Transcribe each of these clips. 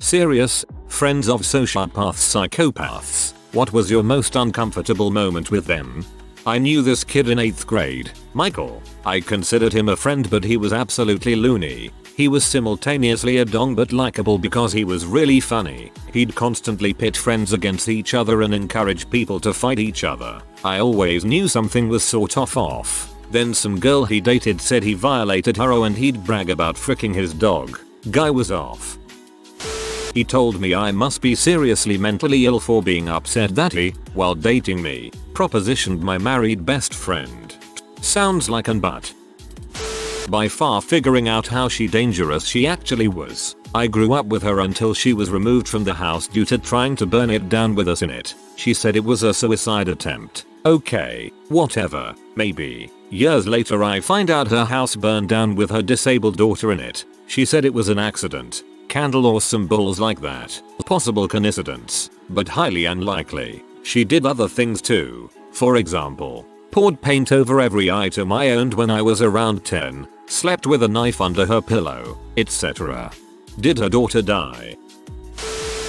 Serious, friends of sociopaths, psychopaths, what was your most uncomfortable moment with them? I knew this kid in 8th grade, Michael. I considered him a friend, but he was absolutely loony. He was simultaneously a dong but likable because he was really funny. He'd constantly pit friends against each other and encourage people to fight each other. I always knew something was sort of off. Then some girl he dated said he violated her and he'd brag about fricking his dog. Guy was off. He told me I must be seriously mentally ill for being upset that he, while dating me, propositioned my married best friend. Sounds like an but. By far figuring out how dangerous she actually was. I grew up with her until she was removed from the house due to trying to burn it down with us in it. She said it was a suicide attempt. Okay, whatever, maybe. Years later I find out her house burned down with her disabled daughter in it. She said it was an accident. Candle or some bulls like that. Possible coincidence, but highly unlikely. She did other things too. For example, poured paint over every item I owned when I was around 10, slept with a knife under her pillow, etc. Did her daughter die?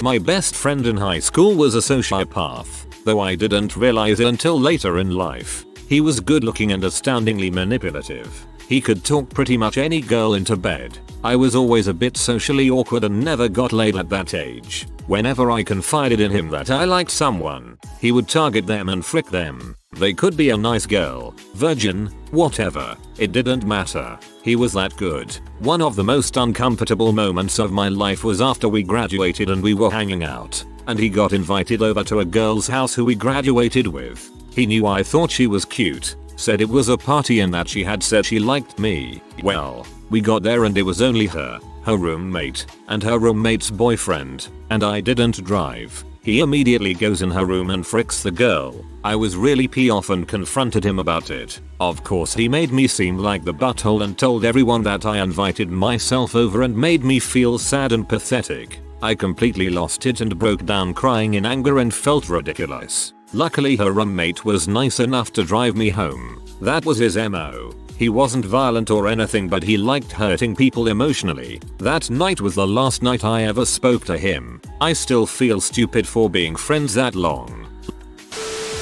My best friend in high school was a sociopath, though I didn't realize it until later in life. He was good looking and astoundingly manipulative. He could talk pretty much any girl into bed. I was always a bit socially awkward and never got laid at that age. Whenever I confided in him that I liked someone, he would target them and frick them. They could be a nice girl, virgin, whatever. It didn't matter. He was that good. One of the most uncomfortable moments of my life was after we graduated and we were hanging out, and he got invited over to a girl's house who we graduated with. He knew I thought she was cute, said it was a party and that she had said she liked me. Well, we got there and it was only her roommate, and her roommate's boyfriend, and I didn't drive. He immediately goes in her room and fricks the girl. I was really pissed off and confronted him about it. Of course he made me seem like the butthole and told everyone that I invited myself over and made me feel sad and pathetic. I completely lost it and broke down crying in anger and felt ridiculous. Luckily her roommate was nice enough to drive me home. That was his MO. He wasn't violent or anything, but he liked hurting people emotionally. That night was the last night I ever spoke to him. I still feel stupid for being friends that long.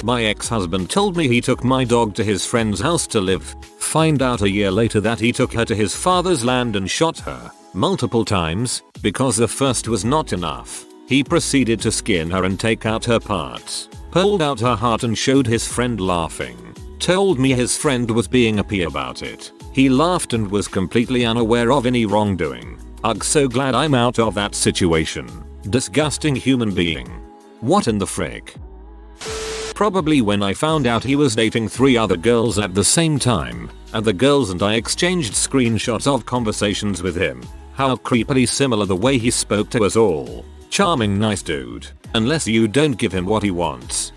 My ex-husband told me he took my dog to his friend's house to live. Find out a year later that he took her to his father's land and shot her multiple times because the first was not enough. He proceeded to skin her and take out her parts, pulled out her heart and showed his friend laughing. Told me his friend was being a p about it. He laughed and was completely unaware of any wrongdoing. Ugh, so glad I'm out of that situation. Disgusting human being. What in the frick? Probably when I found out he was dating 3 other girls at the same time, and the girls and I exchanged screenshots of conversations with him. How creepily similar the way he spoke to us all. Charming, nice dude. Unless you don't give him what he wants.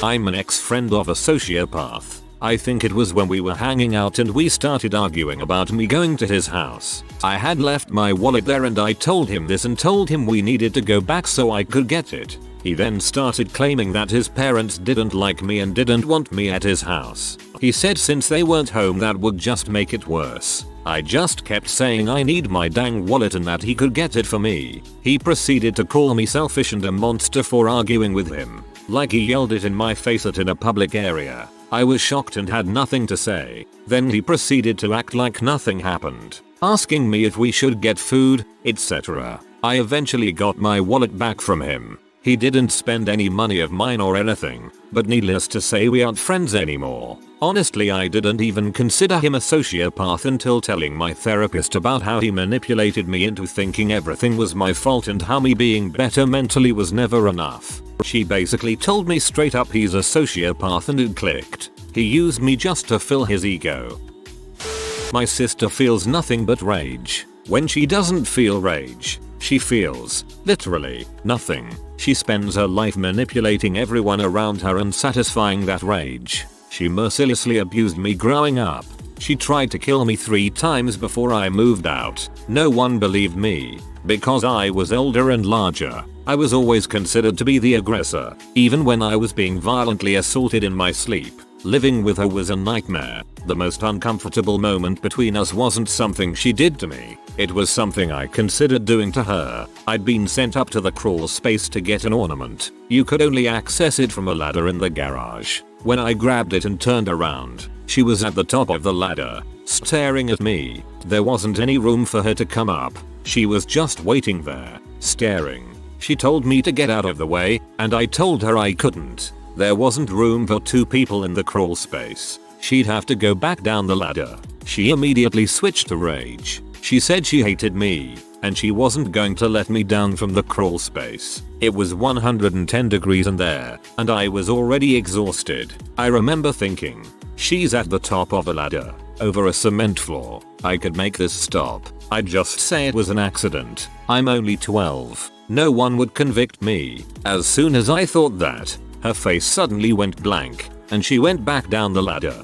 I'm an ex-friend of a sociopath. I think it was when we were hanging out and we started arguing about me going to his house. I had left my wallet there and I told him this and told him we needed to go back so I could get it. He then started claiming that his parents didn't like me and didn't want me at his house. He said since they weren't home that would just make it worse. I just kept saying I need my dang wallet and that he could get it for me. He proceeded to call me selfish and a monster for arguing with him. Like he yelled it in my face in a public area. I was shocked and had nothing to say. Then he proceeded to act like nothing happened, asking me if we should get food, etc. I eventually got my wallet back from him. He didn't spend any money of mine or anything, but needless to say we aren't friends anymore. Honestly, I didn't even consider him a sociopath until telling my therapist about how he manipulated me into thinking everything was my fault and how me being better mentally was never enough. She basically told me straight up he's a sociopath and it clicked. He used me just to fill his ego. My sister feels nothing but rage. When she doesn't feel rage, she feels, literally, nothing. She spends her life manipulating everyone around her and satisfying that rage. She mercilessly abused me growing up. She tried to kill me 3 times before I moved out. No one believed me. Because I was older and larger, I was always considered to be the aggressor, even when I was being violently assaulted in my sleep. Living with her was a nightmare. The most uncomfortable moment between us wasn't something she did to me. It was something I considered doing to her. I'd been sent up to the crawl space to get an ornament. You could only access it from a ladder in the garage. When I grabbed it and turned around, she was at the top of the ladder, staring at me. There wasn't any room for her to come up. She was just waiting there, staring. She told me to get out of the way, and I told her I couldn't. There wasn't room for 2 people in the crawl space. She'd have to go back down the ladder. She immediately switched to rage. She said she hated me, and she wasn't going to let me down from the crawl space. It was 110 degrees in there, and I was already exhausted. I remember thinking, she's at the top of a ladder, over a cement floor. I could make this stop. I'd just say it was an accident. I'm only 12. No one would convict me. As soon as I thought that, her face suddenly went blank, and she went back down the ladder.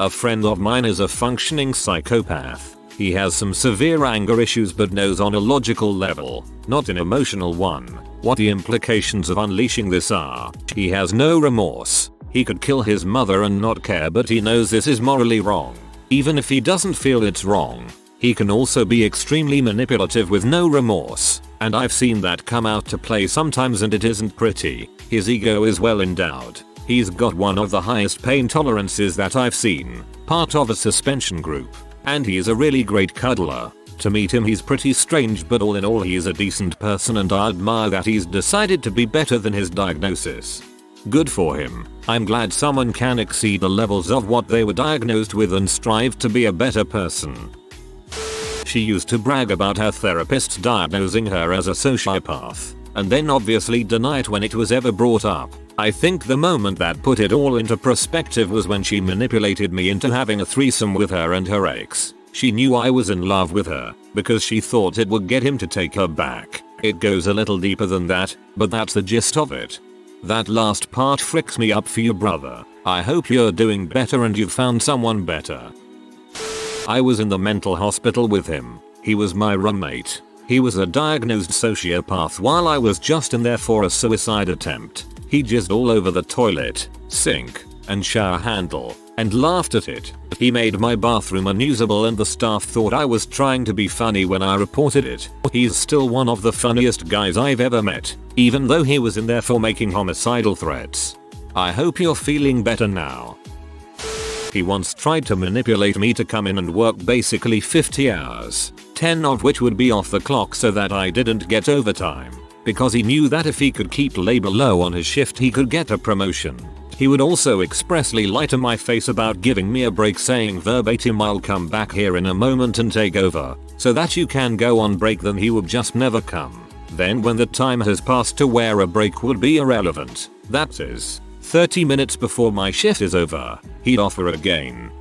A friend of mine is a functioning psychopath. He has some severe anger issues but knows on a logical level, not an emotional one, what the implications of unleashing this are. He has no remorse. He could kill his mother and not care, but he knows this is morally wrong. Even if he doesn't feel it's wrong. He can also be extremely manipulative with no remorse, and I've seen that come out to play sometimes and it isn't pretty. His ego is well endowed. He's got one of the highest pain tolerances that I've seen, part of a suspension group, and he's a really great cuddler. To meet him he's pretty strange, but all in all he's a decent person and I admire that he's decided to be better than his diagnosis. Good for him. I'm glad someone can exceed the levels of what they were diagnosed with and strive to be a better person. She used to brag about her therapist diagnosing her as a sociopath, and then obviously deny it when it was ever brought up. I think the moment that put it all into perspective was when she manipulated me into having a threesome with her and her ex. She knew I was in love with her, because she thought it would get him to take her back. It goes a little deeper than that, but that's the gist of it. That last part freaks me up for you, brother. I hope you're doing better and you've found someone better. I was in the mental hospital with him. He was my roommate. He was a diagnosed sociopath while I was just in there for a suicide attempt. He jizzed all over the toilet, sink, and shower handle, and laughed at it. He made my bathroom unusable and the staff thought I was trying to be funny when I reported it. He's still one of the funniest guys I've ever met, even though he was in there for making homicidal threats. I hope you're feeling better now. He once tried to manipulate me to come in and work basically 50 hours, 10 of which would be off the clock so that I didn't get overtime, because he knew that if he could keep labor low on his shift he could get a promotion. He would also expressly lie to my face about giving me a break, saying verbatim, "I'll come back here in a moment and take over, so that you can go on break." Then he would just never come. Then when the time has passed to where a break would be irrelevant, that is, 30 minutes before my shift is over, he'd offer again.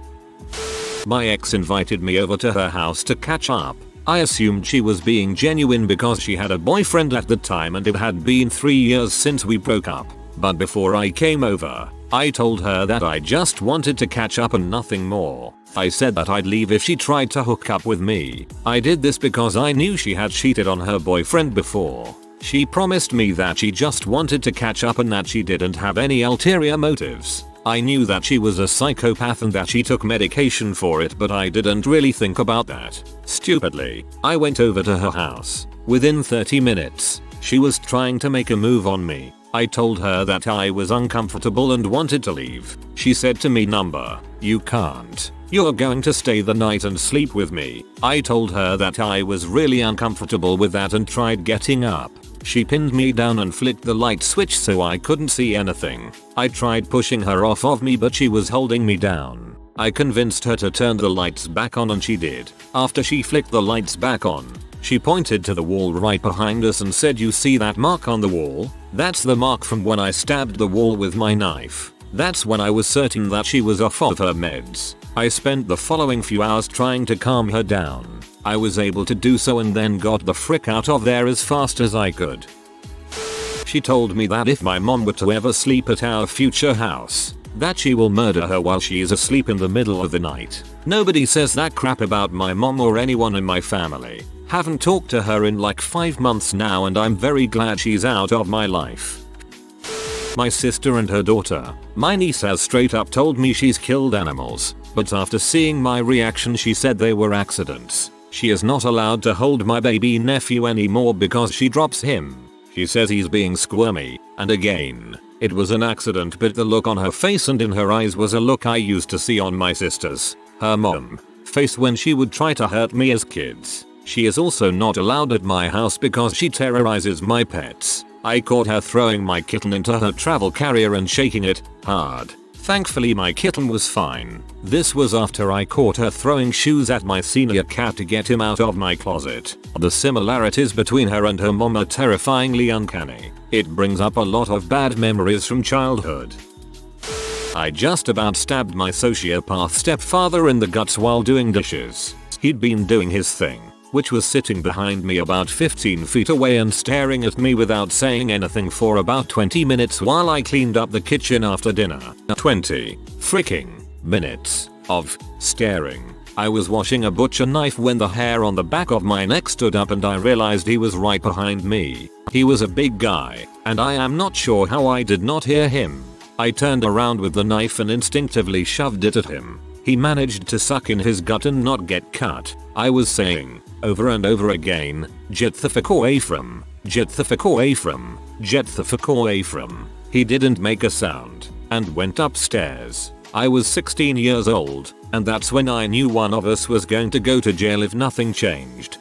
My ex invited me over to her house to catch up. I assumed she was being genuine because she had a boyfriend at the time and it had been 3 years since we broke up. But before I came over, I told her that I just wanted to catch up and nothing more. I said that I'd leave if she tried to hook up with me. I did this because I knew she had cheated on her boyfriend before. She promised me that she just wanted to catch up and that she didn't have any ulterior motives. I knew that she was a psychopath and that she took medication for it, but I didn't really think about that. Stupidly, I went over to her house. Within 30 minutes, she was trying to make a move on me. I told her that I was uncomfortable and wanted to leave. She said to me, "Number, you can't. You're going to stay the night and sleep with me." I told her that I was really uncomfortable with that and tried getting up. She pinned me down and flicked the light switch so I couldn't see anything. I tried pushing her off of me, but she was holding me down. I convinced her to turn the lights back on and she did. After she flicked the lights back on, she pointed to the wall right behind us and said, "You see that mark on the wall? That's the mark from when I stabbed the wall with my knife." That's when I was certain that she was off of her meds. I spent the following few hours trying to calm her down. I was able to do so and then got the frick out of there as fast as I could. She told me that if my mom were to ever sleep at our future house, that she will murder her while she is asleep in the middle of the night. Nobody says that crap about my mom or anyone in my family. Haven't talked to her in like 5 months now and I'm very glad she's out of my life. My sister and her daughter. My niece has straight up told me she's killed animals, but after seeing my reaction she said they were accidents. She is not allowed to hold my baby nephew anymore because she drops him. She says he's being squirmy, and again, it was an accident, but the look on her face and in her eyes was a look I used to see on my sister's, her mom, face when she would try to hurt me as kids. She is also not allowed at my house because she terrorizes my pets. I caught her throwing my kitten into her travel carrier and shaking it hard. Thankfully my kitten was fine. This was after I caught her throwing shoes at my senior cat to get him out of my closet. The similarities between her and her mom are terrifyingly uncanny. It brings up a lot of bad memories from childhood. I just about stabbed my sociopath stepfather in the guts while doing dishes. He'd been doing his thing, which was sitting behind me about 15 feet away and staring at me without saying anything for about 20 minutes while I cleaned up the kitchen after dinner. 20 freaking minutes of staring. I was washing a butcher knife when the hair on the back of my neck stood up and I realized he was right behind me. He was a big guy, and I am not sure how I did not hear him. I turned around with the knife and instinctively shoved it at him. He managed to suck in his gut and not get cut. I was saying, over and over again, "Get the fuck away from, get the fuck away from, get the fuck away from." He didn't make a sound, and went upstairs. I was 16 years old, and that's when I knew one of us was going to go to jail if nothing changed.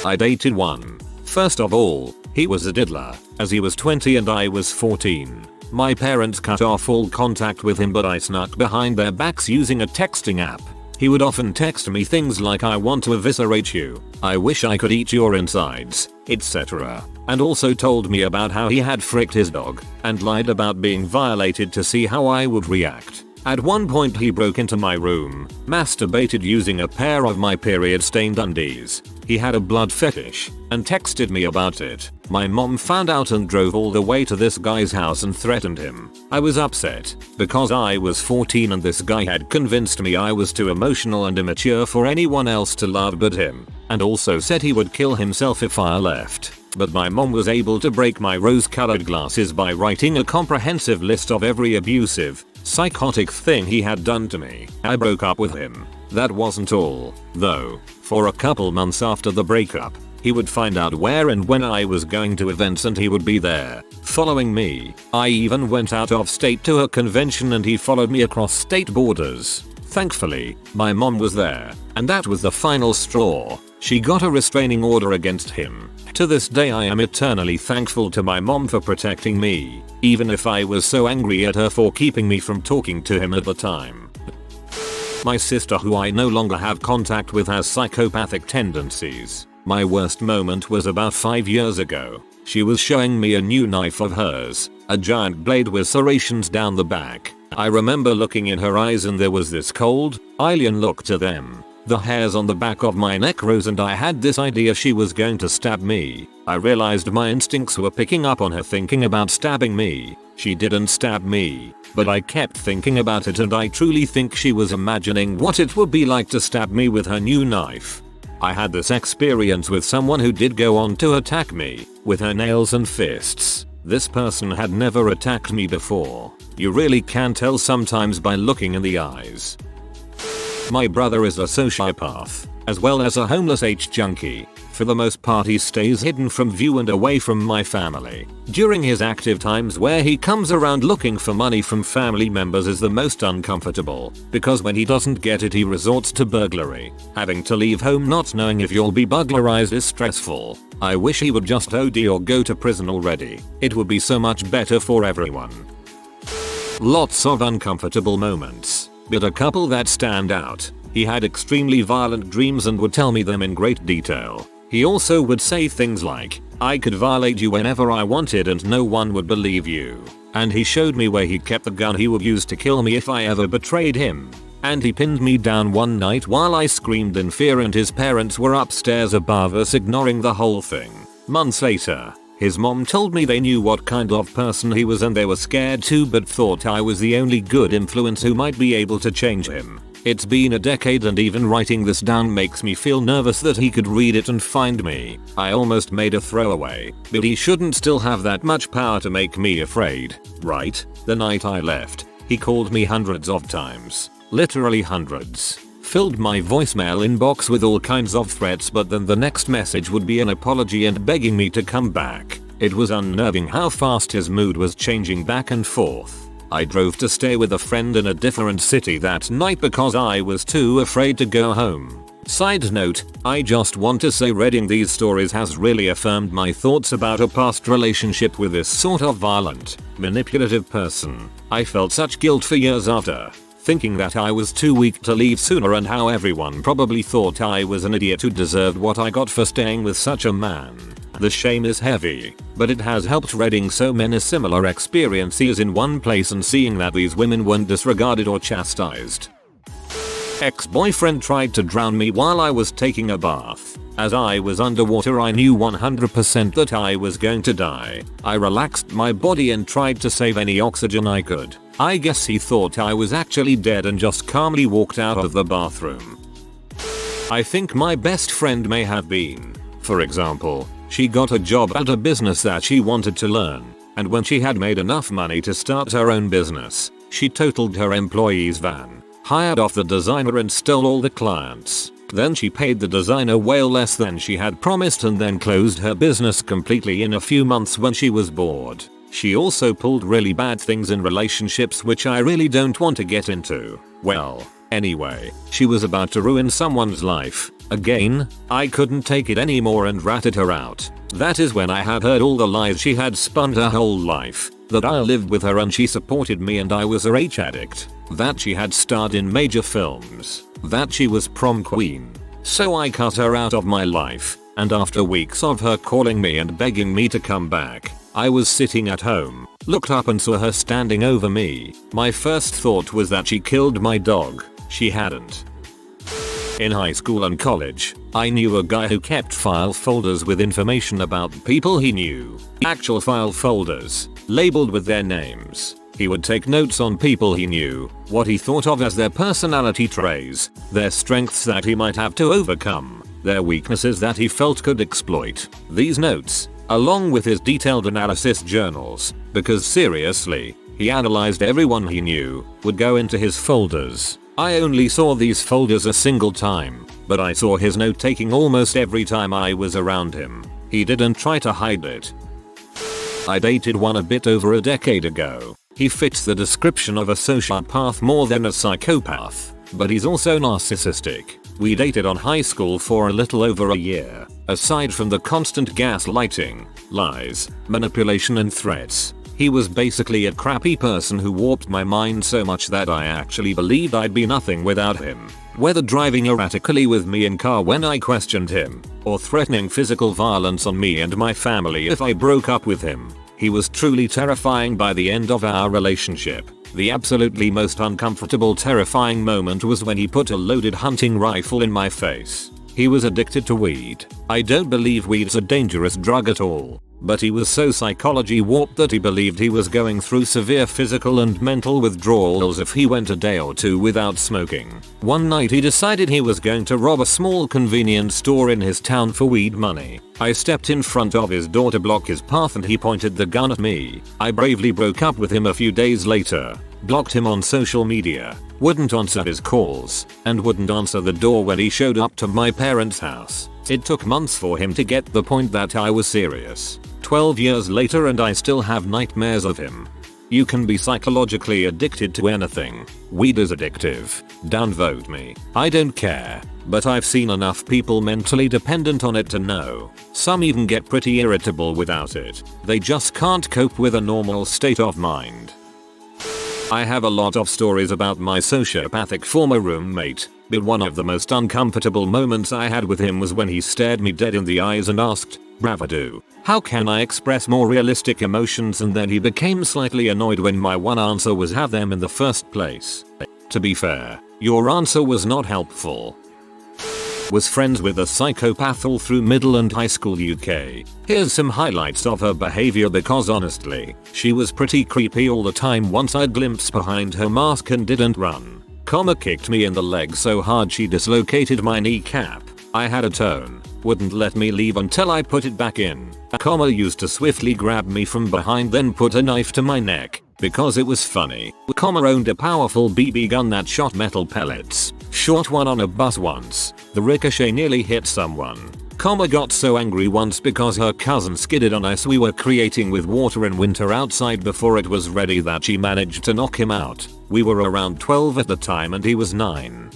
I dated one. First of all, he was a diddler, as he was 20 and I was 14. My parents cut off all contact with him, but I snuck behind their backs using a texting app. He would often text me things like "I want to eviscerate you," "I wish I could eat your insides," etc. And also told me about how he had fricked his dog, and lied about being violated to see how I would react. At one point he broke into my room, masturbated using a pair of my period-stained undies. He had a blood fetish, and texted me about it. My mom found out and drove all the way to this guy's house and threatened him. I was upset, because I was 14 and this guy had convinced me I was too emotional and immature for anyone else to love but him, and also said he would kill himself if I left. But my mom was able to break my rose-colored glasses by writing a comprehensive list of every abusive, psychotic thing he had done to me. I broke up with him. That wasn't all, though. For a couple months after the breakup, he would find out where and when I was going to events and he would be there, following me. I even went out of state to a convention and he followed me across state borders. Thankfully, my mom was there, and that was the final straw. She got a restraining order against him. To this day I am eternally thankful to my mom for protecting me, even if I was so angry at her for keeping me from talking to him at the time. My sister, who I no longer have contact with, has psychopathic tendencies. My worst moment was about 5 years ago. She was showing me a new knife of hers, a giant blade with serrations down the back. I remember looking in her eyes and there was this cold, alien look to them. The hairs on the back of my neck rose and I had this idea she was going to stab me. I realized my instincts were picking up on her thinking about stabbing me. She didn't stab me, but I kept thinking about it and I truly think she was imagining what it would be like to stab me with her new knife. I had this experience with someone who did go on to attack me, with her nails and fists. This person had never attacked me before. You really can tell sometimes by looking in the eyes. My brother is a sociopath, as well as a homeless junkie. For the most part he stays hidden from view and away from my family. During his active times where he comes around looking for money from family members is the most uncomfortable, because when he doesn't get it he resorts to burglary. Having to leave home not knowing if you'll be burglarized is stressful. I wish he would just OD or go to prison already. It would be so much better for everyone. Lots of uncomfortable moments, but a couple that stand out. He had extremely violent dreams and would tell me them in great detail. He also would say things like, "I could violate you whenever I wanted and no one would believe you." And he showed me where he kept the gun he would use to kill me if I ever betrayed him. And he pinned me down one night while I screamed in fear and his parents were upstairs above us ignoring the whole thing. Months later, his mom told me they knew what kind of person he was and they were scared too but thought I was the only good influence who might be able to change him. It's been a decade and even writing this down makes me feel nervous that he could read it and find me. I almost made a throwaway, but he shouldn't still have that much power to make me afraid, right? The night I left, he called me hundreds of times. Literally hundreds. Filled my voicemail inbox with all kinds of threats, but then the next message would be an apology and begging me to come back. It was unnerving how fast his mood was changing back and forth. I drove to stay with a friend in a different city that night because I was too afraid to go home. Side note, I just want to say reading these stories has really affirmed my thoughts about a past relationship with this sort of violent, manipulative person. I felt such guilt for years after, thinking that I was too weak to leave sooner and how everyone probably thought I was an idiot who deserved what I got for staying with such a man. The shame is heavy, but it has helped reading so many similar experiences in one place and seeing that these women weren't disregarded or chastised. Ex-boyfriend tried to drown me while I was taking a bath. As I was underwater, I knew 100% that I was going to die. I relaxed my body and tried to save any oxygen I could. I guess he thought I was actually dead and just calmly walked out of the bathroom. I think my best friend may have been. For example, she got a job at a business that she wanted to learn, and when she had made enough money to start her own business, she totaled her employee's van, hired off the designer and stole all the clients. Then she paid the designer way less than she had promised and then closed her business completely in a few months when she was bored. She also pulled really bad things in relationships which I really don't want to get into. Well, anyway, she was about to ruin someone's life. Again, I couldn't take it anymore and ratted her out. That is when I had heard all the lies she had spun her whole life. That I lived with her and she supported me and I was a rage addict. That she had starred in major films. That she was prom queen. So I cut her out of my life, and after weeks of her calling me and begging me to come back, I was sitting at home, looked up and saw her standing over me. My first thought was that she killed my dog. She hadn't. In high school and college, I knew a guy who kept file folders with information about people he knew. Actual file folders, labeled with their names. He would take notes on people he knew, what he thought of as their personality traits, their strengths that he might have to overcome, their weaknesses that he felt could exploit. These notes, along with his detailed analysis journals, because seriously, he analyzed everyone he knew, would go into his folders. I only saw these folders a single time, but I saw his note taking almost every time I was around him. He didn't try to hide it. I dated one a bit over a decade ago. He fits the description of a sociopath more than a psychopath, but he's also narcissistic. We dated on high school for a little over a year. Aside from the constant gaslighting, lies, manipulation and threats, he was basically a crappy person who warped my mind so much that I actually believed I'd be nothing without him. Whether driving erratically with me in car when I questioned him, or threatening physical violence on me and my family if I broke up with him, he was truly terrifying by the end of our relationship. The absolutely most uncomfortable, terrifying moment was when he put a loaded hunting rifle in my face. He was addicted to weed. I don't believe weed's a dangerous drug at all, but he was so psychology warped that he believed he was going through severe physical and mental withdrawals if he went a day or two without smoking. One night he decided he was going to rob a small convenience store in his town for weed money. I stepped in front of his door to block his path and he pointed the gun at me. I bravely broke up with him a few days later, blocked him on social media, wouldn't answer his calls, and wouldn't answer the door when he showed up to my parents' house. It took months for him to get the point that I was serious. 12 years later and I still have nightmares of him. You can be psychologically addicted to anything. Weed is addictive. Downvote me. I don't care. But I've seen enough people mentally dependent on it to know. Some even get pretty irritable without it. They just can't cope with a normal state of mind. I have a lot of stories about my sociopathic former roommate, but one of the most uncomfortable moments I had with him was when he stared me dead in the eyes and asked, "Bravado, how can I express more realistic emotions?" And then he became slightly annoyed when my one answer was have them in the first place. To be fair, your answer was not helpful. Was friends with a psychopath all through middle and high school UK. Here's some highlights of her behavior because honestly, she was pretty creepy all the time once I'd glimpsed behind her mask and didn't run. Kicked me in the leg so hard she dislocated my kneecap. I had a tone, wouldn't let me leave until I put it back in. Used to swiftly grab me from behind then put a knife to my neck, because it was funny. Owned a powerful BB gun that shot metal pellets. Shot one on a bus once. The ricochet nearly hit someone. Got so angry once because her cousin skidded on ice we were creating with water in winter outside before it was ready that she managed to knock him out. We were around 12 at the time and he was 9.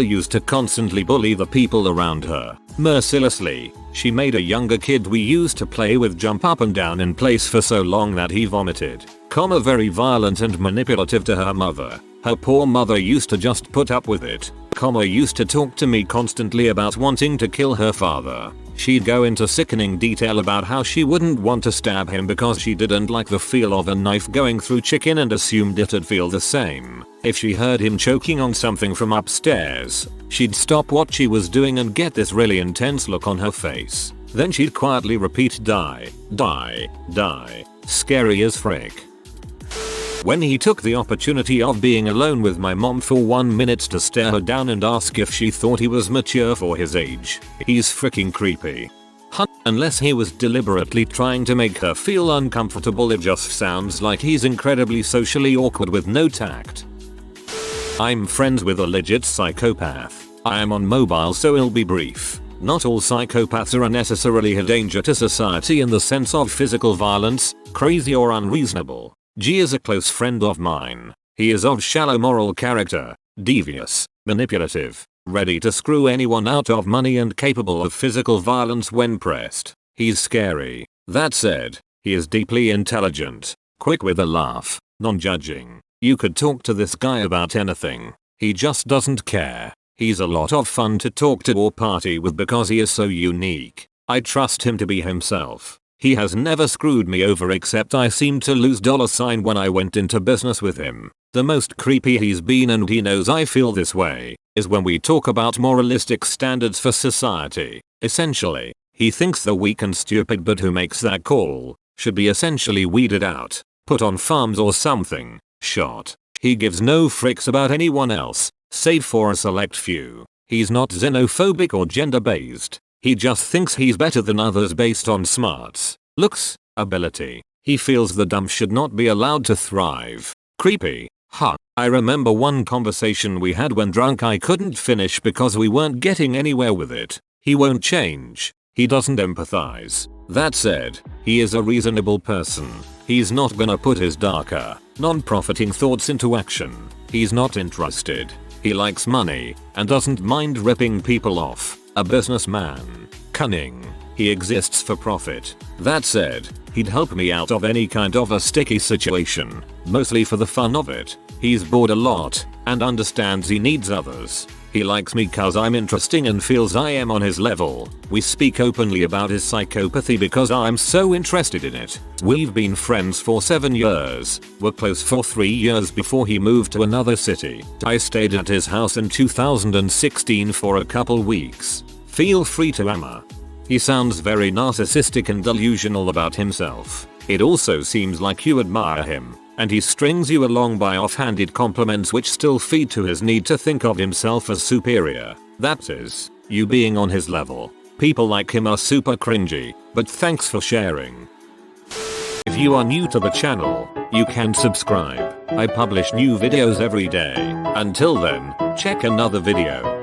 Used to constantly bully the people around her. Mercilessly, she made a younger kid we used to play with jump up and down in place for so long that he vomited. Very violent and manipulative to her mother. Her poor mother used to just put up with it. Used to talk to me constantly about wanting to kill her father. She'd go into sickening detail about how she wouldn't want to stab him because she didn't like the feel of a knife going through chicken and assumed it'd feel the same. If she heard him choking on something from upstairs, she'd stop what she was doing and get this really intense look on her face. Then she'd quietly repeat die, die, die. Scary as frick. When he took the opportunity of being alone with my mom for 1 minute to stare her down and ask if she thought he was mature for his age. He's freaking creepy. Unless he was deliberately trying to make her feel uncomfortable, it just sounds like he's incredibly socially awkward with no tact. I'm friends with a legit psychopath. I am on mobile so it'll be brief. Not all psychopaths are necessarily a danger to society in the sense of physical violence, crazy or unreasonable. G is a close friend of mine. He is of shallow moral character, devious, manipulative, ready to screw anyone out of money and capable of physical violence when pressed. He's scary. That said, he is deeply intelligent, quick with a laugh, non-judging. You could talk to this guy about anything. He just doesn't care. He's a lot of fun to talk to or party with because he is so unique. I trust him to be himself. He has never screwed me over except I seemed to lose $ when I went into business with him. The most creepy he's been, and he knows I feel this way, is when we talk about moralistic standards for society. Essentially, he thinks the weak and stupid but who makes that call should be essentially weeded out, put on farms or something, shot. He gives no fricks about anyone else, save for a select few. He's not xenophobic or gender based. He just thinks he's better than others based on smarts, looks, ability. He feels the dumb should not be allowed to thrive. Creepy. I remember one conversation we had when drunk I couldn't finish because we weren't getting anywhere with it. He won't change. He doesn't empathize. That said, he is a reasonable person. He's not gonna put his darker, non-profiting thoughts into action. He's not interested. He likes money and doesn't mind ripping people off. A businessman. Cunning. He exists for profit. That said, he'd help me out of any kind of a sticky situation, mostly for the fun of it. He's bored a lot and understands he needs others. He likes me cause I'm interesting and feels I am on his level. We speak openly about his psychopathy because I'm so interested in it. We've been friends for 7 years. Were close for 3 years before he moved to another city. I stayed at his house in 2016 for a couple weeks. Feel free to Emma. He sounds very narcissistic and delusional about himself. It also seems like you admire him, and he strings you along by offhanded compliments which still feed to his need to think of himself as superior. That is, you being on his level. People like him are super cringy, but thanks for sharing. If you are new to the channel, you can subscribe. I publish new videos every day. Until then, check another video.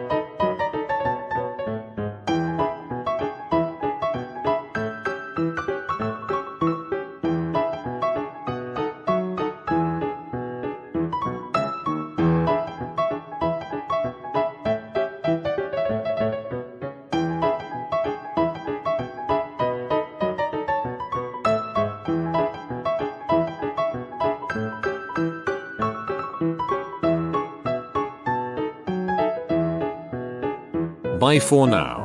Bye for now.